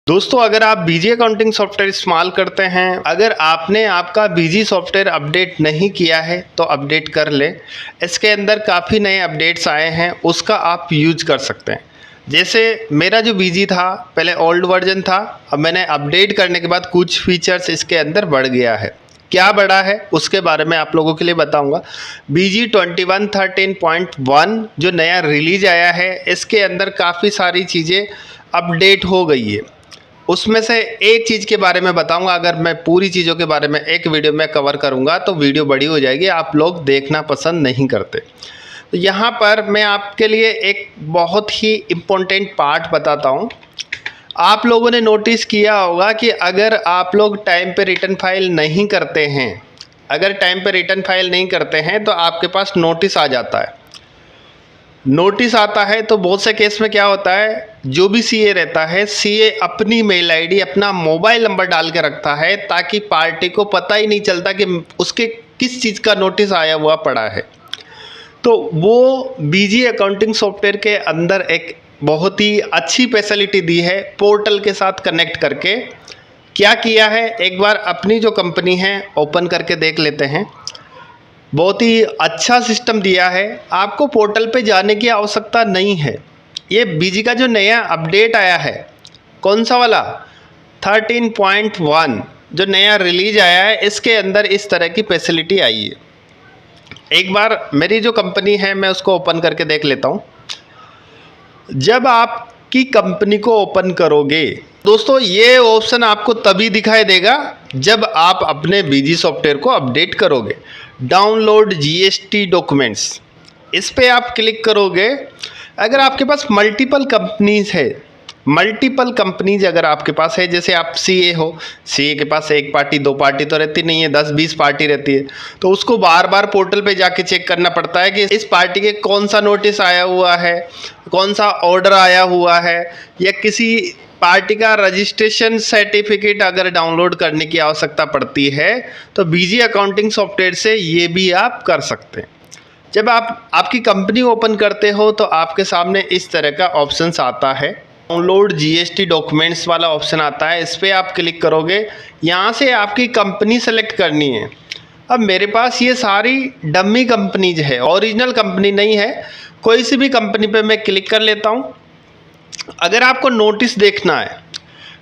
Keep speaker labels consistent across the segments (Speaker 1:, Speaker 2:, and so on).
Speaker 1: दोस्तों, अगर आप बीजी अकाउंटिंग सॉफ्टवेयर इस्तेमाल करते हैं, अगर आपने आपका बीजी सॉफ्टवेयर अपडेट नहीं किया है तो अपडेट कर लें। इसके अंदर काफ़ी नए अपडेट्स आए हैं, उसका आप यूज़ कर सकते हैं। जैसे मेरा जो बीजी था पहले ओल्ड वर्जन था, अब मैंने अपडेट करने के बाद कुछ फीचर्स इसके अंदर बढ़ गया है। क्या बढ़ा है उसके बारे में आप लोगों के लिए बताऊंगा। बीजी 2113.1 जो नया रिलीज आया है, इसके अंदर काफ़ी सारी चीज़ें अपडेट हो गई है। उसमें से एक चीज़ के बारे में बताऊंगा। अगर मैं पूरी चीज़ों के बारे में एक वीडियो में कवर करूंगा तो वीडियो बड़ी हो जाएगी, आप लोग देखना पसंद नहीं करते। तो यहाँ पर मैं आपके लिए एक बहुत ही इम्पोर्टेंट पार्ट बताता हूँ। आप लोगों ने नोटिस किया होगा कि अगर आप लोग टाइम पे रिटर्न फाइल नहीं करते हैं, अगर टाइम पे रिटर्न फाइल नहीं करते हैं तो आपके पास नोटिस आ जाता है। नोटिस आता है तो बहुत से केस में क्या होता है, जो भी सीए रहता है, सीए अपनी मेल आईडी, अपना मोबाइल नंबर डाल के रखता है ताकि पार्टी को पता ही नहीं चलता कि उसके किस चीज़ का नोटिस आया हुआ पड़ा है। तो वो बीजी अकाउंटिंग सॉफ्टवेयर के अंदर एक बहुत ही अच्छी फैसिलिटी दी है, पोर्टल के साथ कनेक्ट करके। क्या किया है, एक बार अपनी जो कंपनी है ओपन करके देख लेते हैं। बहुत ही अच्छा सिस्टम दिया है, आपको पोर्टल पे जाने की आवश्यकता नहीं है। ये बीजी का जो नया अपडेट आया है, कौन सा वाला 13.1 जो नया रिलीज आया है, इसके अंदर इस तरह की फैसिलिटी आई है। एक बार मेरी जो कंपनी है मैं उसको ओपन करके देख लेता हूँ। जब आपकी कंपनी को ओपन करोगे दोस्तों, ये ऑप्शन आपको तभी दिखाई देगा जब आप अपने बीजी सॉफ्टवेयर को अपडेट करोगे। डाउनलोड जीएसटी डॉक्यूमेंट्स, इस पे आप क्लिक करोगे। अगर आपके पास मल्टीपल कंपनीज है, मल्टीपल कंपनीज अगर आपके पास है, जैसे आप सीए हो, सीए के पास एक पार्टी दो पार्टी तो रहती नहीं है, 10-20 पार्टी रहती है, तो उसको बार बार पोर्टल पे जाके चेक करना पड़ता है कि इस पार्टी के कौन सा नोटिस आया हुआ है, कौन सा ऑर्डर आया हुआ है, या किसी पार्टी का रजिस्ट्रेशन सर्टिफिकेट अगर डाउनलोड करने की आवश्यकता पड़ती है तो बीजी अकाउंटिंग सॉफ्टवेयर से ये भी आप कर सकते हैं। जब आप आपकी कंपनी ओपन करते हो तो आपके सामने इस तरह का ऑप्शंस आता है। डाउनलोड जीएसटी डॉक्यूमेंट्स वाला ऑप्शन आता है, इस पर आप क्लिक करोगे। यहाँ से आपकी कंपनी सेलेक्ट करनी है। अब मेरे पास ये सारी डमी कंपनीज है, ओरिजिनल कंपनी नहीं है। कोई सी भी कंपनी पे मैं क्लिक कर लेता हूँ। अगर आपको नोटिस देखना है,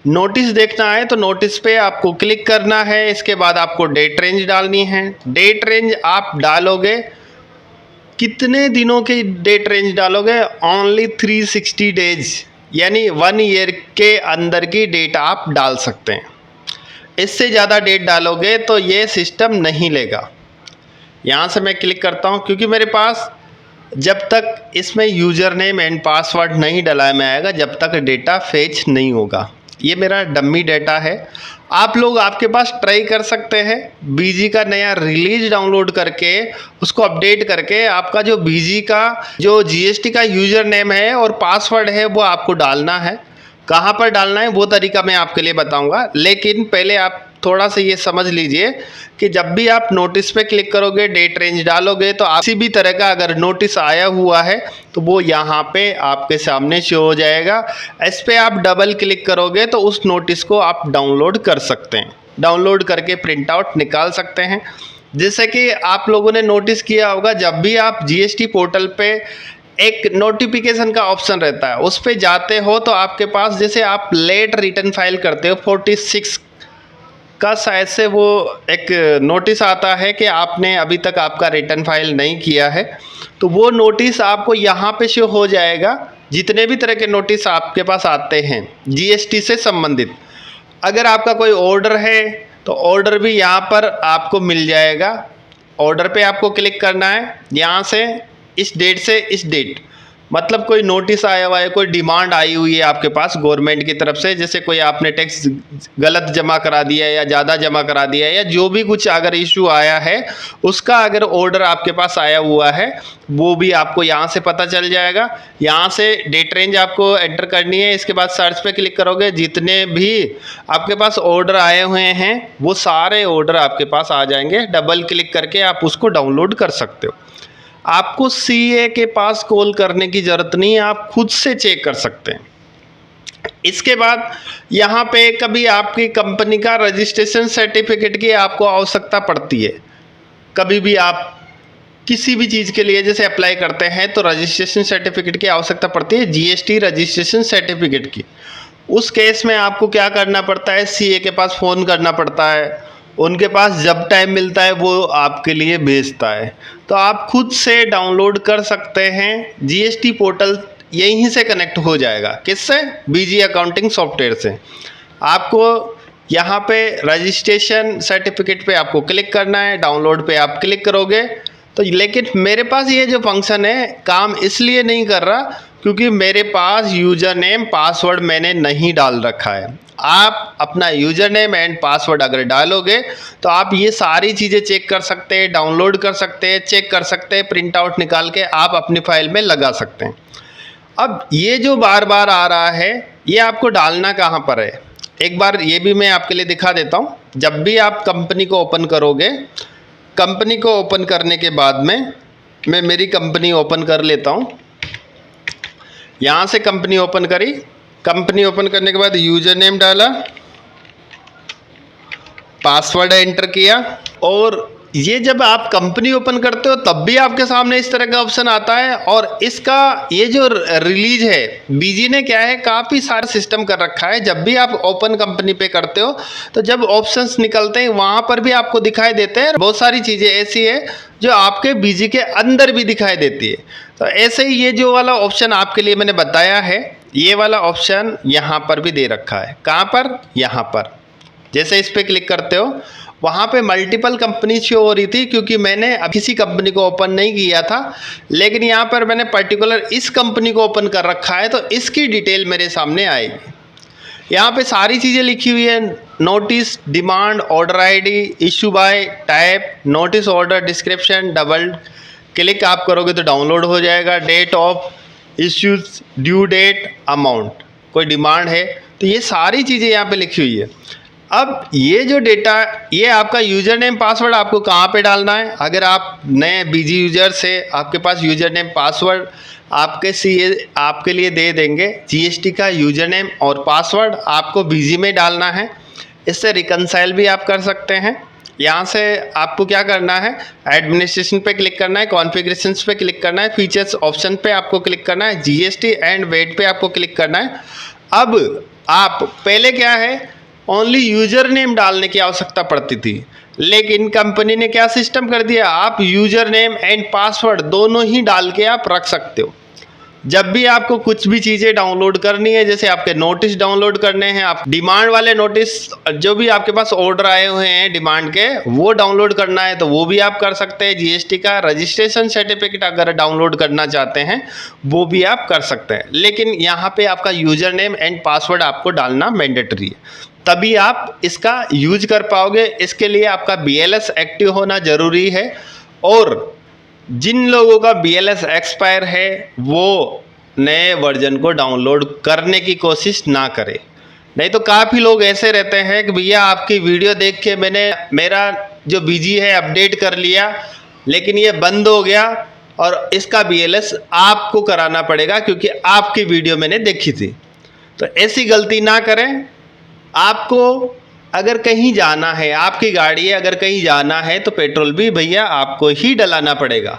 Speaker 1: नोटिस देखना है तो नोटिस पे आपको क्लिक करना है। इसके बाद आपको डेट रेंज डालनी है। डेट रेंज आप डालोगे, कितने दिनों की डेट रेंज डालोगे? ओनली 360 डेज, यानी 1 ईयर के अंदर की डेट आप डाल सकते हैं। इससे ज़्यादा डेट डालोगे तो ये सिस्टम नहीं लेगा। यहाँ से मैं क्लिक करता हूँ, क्योंकि मेरे पास जब तक इसमें यूज़र नेम एंड पासवर्ड नहीं डलाया में आएगा, जब तक डेटा फेच नहीं होगा। ये मेरा डम्मी डेटा है। आप लोग आपके पास ट्राई कर सकते हैं, बीजी का नया रिलीज डाउनलोड करके उसको अपडेट करके आपका जो बीजी का जो जीएसटी का यूज़र नेम है और पासवर्ड है वो आपको डालना है। कहाँ पर डालना है वो तरीका मैं आपके लिए बताऊंगा, लेकिन पहले आप थोड़ा सा ये समझ लीजिए कि जब भी आप नोटिस पे क्लिक करोगे, डेट रेंज डालोगे, तो किसी भी तरह का अगर नोटिस आया हुआ है तो वो यहाँ पे आपके सामने शो हो जाएगा। इस पर आप डबल क्लिक करोगे तो उस नोटिस को आप डाउनलोड कर सकते हैं। डाउनलोड करके प्रिंट आउट निकाल सकते हैं। जैसे कि आप लोगों ने नोटिस किया होगा, जब भी आप जीएसटी पोर्टल पे एक नोटिफिकेशन का ऑप्शन रहता है, उस पर जाते हो तो आपके पास, जैसे आप लेट रिटर्न फाइल करते हो 46 का शायद से वो एक नोटिस आता है कि आपने अभी तक आपका रिटर्न फाइल नहीं किया है, तो वो नोटिस आपको यहाँ पे शो हो जाएगा। जितने भी तरह के नोटिस आपके पास आते हैं जीएसटी से संबंधित, अगर आपका कोई ऑर्डर है तो ऑर्डर भी यहाँ पर आपको मिल जाएगा। ऑर्डर पे आपको क्लिक करना है। यहाँ से इस डेट से इस डेट, मतलब कोई नोटिस आया हुआ है, कोई डिमांड आई हुई है आपके पास गवर्नमेंट की तरफ से, जैसे कोई आपने टैक्स गलत जमा करा दिया है या ज़्यादा जमा करा दिया है, या जो भी कुछ अगर इशू आया है उसका अगर ऑर्डर आपके पास आया हुआ है वो भी आपको यहाँ से पता चल जाएगा। यहाँ से डेट रेंज आपको एंटर करनी है। इसके बाद सर्च पे क्लिक करोगे, जितने भी आपके पास ऑर्डर आए हुए हैं वो सारे ऑर्डर आपके पास आ जाएंगे। डबल क्लिक करके आप उसको डाउनलोड कर सकते हो। आपको सीए के पास कॉल करने की ज़रूरत नहीं है, आप खुद से चेक कर सकते हैं। इसके बाद यहाँ पे कभी आपकी कंपनी का रजिस्ट्रेशन सर्टिफिकेट की आपको आवश्यकता पड़ती है। कभी भी आप किसी भी चीज़ के लिए जैसे अप्लाई करते हैं तो रजिस्ट्रेशन सर्टिफिकेट की आवश्यकता पड़ती है, जीएसटी रजिस्ट्रेशन सर्टिफिकेट की। उस केस में आपको क्या करना पड़ता है, सीए के पास फ़ोन करना पड़ता है, उनके पास जब टाइम मिलता है वो आपके लिए भेजता है। तो आप खुद से डाउनलोड कर सकते हैं, जीएसटी पोर्टल यहीं से कनेक्ट हो जाएगा। किससे? बीजी अकाउंटिंग सॉफ्टवेयर से। आपको यहाँ पे रजिस्ट्रेशन सर्टिफिकेट पे आपको क्लिक करना है, डाउनलोड पे आप क्लिक करोगे तो, लेकिन मेरे पास ये जो फंक्शन है काम इसलिए नहीं कर रहा क्योंकि मेरे पास यूज़र नेम पासवर्ड मैंने नहीं डाल रखा है। आप अपना यूज़र नेम एंड पासवर्ड अगर डालोगे तो आप ये सारी चीज़ें चेक कर सकते हैं, डाउनलोड कर सकते हैं, चेक कर सकते हैं, प्रिंट आउट निकाल के आप अपनी फ़ाइल में लगा सकते हैं। अब ये जो बार बार आ रहा है ये आपको डालना कहाँ पर है, एक बार ये भी मैं आपके लिए दिखा देता हूँ। जब भी आप कंपनी को ओपन करोगे, कंपनी को ओपन करने के बाद में मैं मेरी कंपनी ओपन कर लेता हूँ। यहाँ से कंपनी ओपन करी, कंपनी ओपन करने के बाद यूज़र नेम डाला, पासवर्ड एंटर किया, और ये जब आप कंपनी ओपन करते हो तब भी आपके सामने इस तरह का ऑप्शन आता है। और इसका ये जो रिलीज है, बीजी ने क्या है काफ़ी सारा सिस्टम कर रखा है। जब भी आप ओपन कंपनी पे करते हो तो जब ऑप्शंस निकलते हैं वहाँ पर भी आपको दिखाई देते हैं। बहुत सारी चीज़ें ऐसी है जो आपके बीजी के अंदर भी दिखाई देती है। तो ऐसे ही ये जो वाला ऑप्शन आपके लिए मैंने बताया है, ये वाला ऑप्शन यहाँ पर भी दे रखा है। कहाँ पर? यहाँ पर। जैसे इस पर क्लिक करते हो वहाँ पे मल्टीपल कंपनी शो हो रही थी क्योंकि मैंने अब किसी कंपनी को ओपन नहीं किया था, लेकिन यहाँ पर मैंने पर्टिकुलर इस कंपनी को ओपन कर रखा है तो इसकी डिटेल मेरे सामने आएगी। यहाँ पे सारी चीज़ें लिखी हुई है, notice, demand, order ID, issue by, type, notice, order, description. Double click आप करोगे तो डाउनलोड हो जाएगा। Date of issues, due date, amount, कोई डिमांड है तो ये सारी चीज़ें यहाँ पे लिखी हुई है। अब ये जो डेटा, ये आपका यूज़र नेम पासवर्ड आपको कहाँ पे डालना है। अगर आप नए बीजी यूज़र से आपके पास यूज़र नेम पासवर्ड आपके सीए आपके लिए दे देंगे, जीएसटी का यूज़र नेम और पासवर्ड आपको बीजी में डालना है। इससे रिकनसाइल भी आप कर सकते हैं। यहाँ से आपको क्या करना है, एडमिनिस्ट्रेशन पे क्लिक करना है, कॉन्फ़िगरेशंस पे क्लिक करना है, फीचर्स ऑप्शन पे आपको क्लिक करना है, जीएसटी एंड वेट पे आपको क्लिक करना है। अब आप पहले क्या है, ओनली यूज़र नेम डालने की आवश्यकता पड़ती थी, लेकिन कंपनी ने क्या सिस्टम कर दिया, आप यूज़र नेम एंड पासवर्ड दोनों ही डाल के आप रख सकते हो। जब भी आपको कुछ भी चीज़ें डाउनलोड करनी है, जैसे आपके नोटिस डाउनलोड करने हैं, आप डिमांड वाले नोटिस जो भी आपके पास ऑर्डर आए हुए हैं डिमांड के, वो डाउनलोड करना है तो वो भी आप कर सकते हैं। जीएसटी का रजिस्ट्रेशन सर्टिफिकेट अगर डाउनलोड करना चाहते हैं वो भी आप कर सकते हैं, लेकिन यहाँ पे आपका यूज़र नेम एंड पासवर्ड आपको डालना मैंडेटरी है, तभी आप इसका यूज कर पाओगे। इसके लिए आपका BLS एक्टिव होना ज़रूरी है, और जिन लोगों का BLS एक्सपायर है वो नए वर्जन को डाउनलोड करने की कोशिश ना करें। नहीं तो काफ़ी लोग ऐसे रहते हैं कि भैया आपकी वीडियो देख के मैंने मेरा जो बीजी है अपडेट कर लिया, लेकिन ये बंद हो गया और इसका BLS आपको कराना पड़ेगा क्योंकि आपकी वीडियो मैंने देखी थी। तो ऐसी गलती ना करें। आपको अगर कहीं जाना है, आपकी गाड़ी है, अगर कहीं जाना है तो पेट्रोल भी भैया आपको ही डलाना पड़ेगा।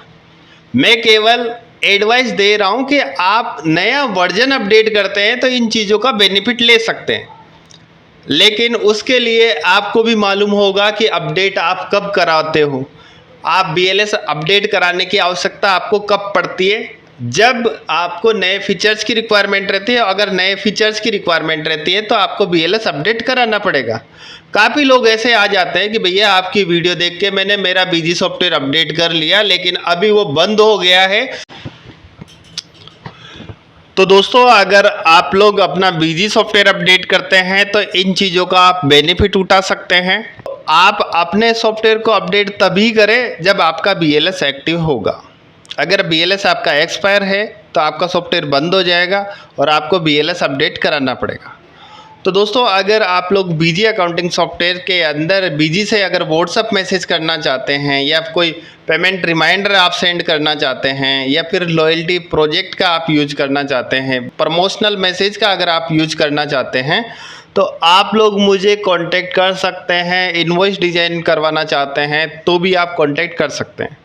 Speaker 1: मैं केवल एडवाइस दे रहा हूं कि आप नया वर्जन अपडेट करते हैं तो इन चीज़ों का बेनिफिट ले सकते हैं, लेकिन उसके लिए आपको भी मालूम होगा कि अपडेट आप कब कराते हो। आप BLS अपडेट कराने की आवश्यकता आपको कब पड़ती है, जब आपको नए फीचर्स की रिक्वायरमेंट रहती है। अगर नए फीचर्स की रिक्वायरमेंट रहती है तो आपको BLS अपडेट कराना पड़ेगा। काफ़ी लोग ऐसे आ जाते हैं कि भैया आपकी वीडियो देख के मैंने मेरा बीजी सॉफ्टवेयर अपडेट कर लिया, लेकिन अभी वो बंद हो गया है। तो दोस्तों, अगर आप लोग अपना बीजी सॉफ्टवेयर अपडेट करते हैं तो इन चीज़ों का आप बेनिफिट उठा सकते हैं। आप अपने सॉफ्टवेयर को अपडेट तभी करें जब आपका BLS एक्टिव होगा। अगर BLS आपका एक्सपायर है तो आपका सॉफ्टवेयर बंद हो जाएगा और आपको BLS अपडेट कराना पड़ेगा। तो दोस्तों अगर आप लोग बीजी अकाउंटिंग सॉफ्टवेयर के अंदर बीजी से अगर व्हाट्सअप मैसेज करना चाहते हैं या कोई पेमेंट रिमाइंडर आप सेंड करना चाहते हैं या फिर लॉयल्टी प्रोजेक्ट का आप यूज करना चाहते हैं, प्रमोशनल मैसेज का अगर आप यूज करना चाहते हैं तो आप लोग मुझे कांटेक्ट कर सकते हैं। इनवॉइस डिज़ाइन करवाना चाहते हैं तो भी आप कांटेक्ट कर सकते हैं।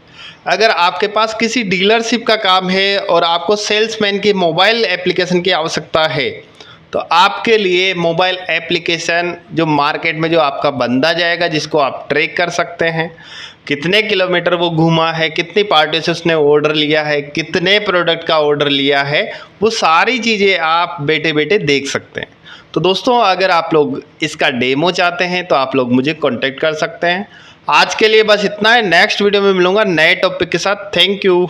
Speaker 1: अगर आपके पास किसी डीलरशिप का काम है और आपको सेल्समैन की मोबाइल एप्लीकेशन की आवश्यकता है तो आपके लिए मोबाइल एप्लीकेशन जो मार्केट में जो आपका बंदा जाएगा, जिसको आप ट्रैक कर सकते हैं, कितने किलोमीटर वो घूमा है, कितनी पार्टी से उसने ऑर्डर लिया है, कितने प्रोडक्ट का ऑर्डर लिया है, वो सारी चीज़ें आप बैठे बैठे देख सकते हैं। तो दोस्तों अगर आप लोग इसका डेमो चाहते हैं तो आप लोग मुझे कॉन्टेक्ट कर सकते हैं। आज के लिए बस इतना है। नेक्स्ट वीडियो में मिलूंगा नए टॉपिक के साथ। Thank you.